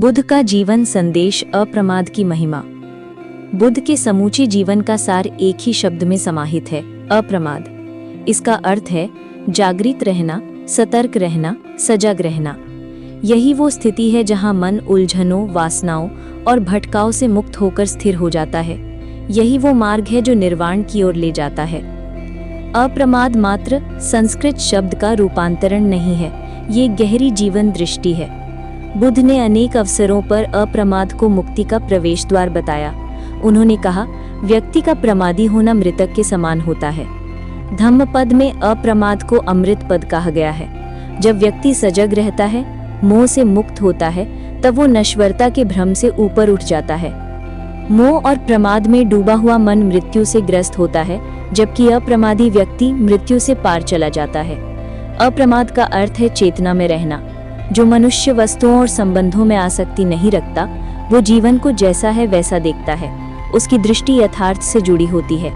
बुद्ध का जीवन संदेश अप्रमाद की महिमा। बुद्ध के समूचे जीवन का सार एक ही शब्द में समाहित है, अप्रमाद। इसका अर्थ है जागृत रहना, सतर्क रहना, सजग रहना। यही वो स्थिति है जहां मन उलझनों, वासनाओं और भटकाव से मुक्त होकर स्थिर हो जाता है। यही वो मार्ग है जो निर्वाण की ओर ले जाता है। अप्रमाद मात्र संस्कृत शब्द का रूपांतरण नहीं है, ये गहरी जीवन दृष्टि है। बुद्ध ने अनेक अवसरों पर अप्रमाद को मुक्ति का प्रवेश द्वार बताया। उन्होंने कहा, व्यक्ति का प्रमादी होना मृतक के समान होता है। धम्मपद में अप्रमाद को अमृत पद कहा गया है। जब व्यक्ति सजग रहता है, मोह से मुक्त होता है, तब वो नश्वरता के भ्रम से ऊपर उठ जाता है। मोह और प्रमाद में डूबा हुआ मन मृत्यु से ग्रस्त होता है, जबकि अप्रमादी व्यक्ति मृत्यु से पार चला जाता है। अप्रमाद का अर्थ है चेतना में रहना। जो मनुष्य वस्तुओं और संबंधों में आसक्ति नहीं रखता, वो जीवन को जैसा है वैसा देखता है। उसकी दृष्टि यथार्थ से जुड़ी होती है।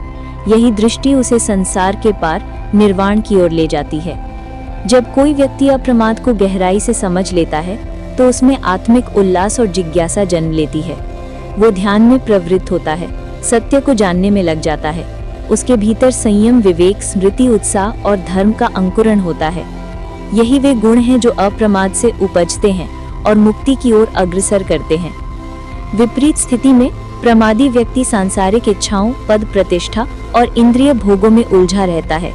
यही दृष्टि उसे संसार के पार निर्वाण की ओर ले जाती है। जब कोई व्यक्ति अप्रमाद को गहराई से समझ लेता है, तो उसमें आत्मिक उल्लास और जिज्ञासा जन्म लेती है। वो ध्यान में प्रवृत्त होता है, सत्य को जानने में लग जाता है। उसके भीतर संयम, विवेक, स्मृति, उत्साह और धर्म का अंकुरण होता है। यही वे गुण हैं जो अप्रमाद से उपजते हैं और मुक्ति की ओर अग्रसर करते हैं। विपरीत स्थिति में प्रमादी व्यक्ति सांसारिक इच्छाओं, पद प्रतिष्ठा और इंद्रिय भोगों में उलझा रहता है।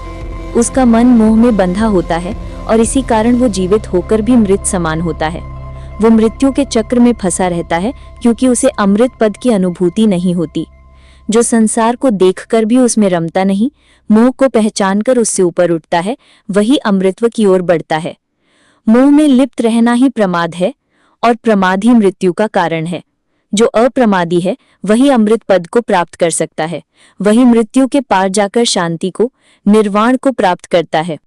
उसका मन मोह में बंधा होता है और इसी कारण वो जीवित होकर भी मृत समान होता है। वो मृत्यु के चक्र में फंसा रहता है, क्योंकि उसे अमृत पद की अनुभूति नहीं होती। जो संसार को देखकर भी उसमें रमता नहीं, मोह को पहचानकर उससे ऊपर उठता है, वही अमृतत्व की ओर बढ़ता है। मोह में लिप्त रहना ही प्रमाद है और प्रमाद ही मृत्यु का कारण है। जो अप्रमादी है, वही अमृत पद को प्राप्त कर सकता है। वही मृत्यु के पार जाकर शांति को, निर्वाण को प्राप्त करता है।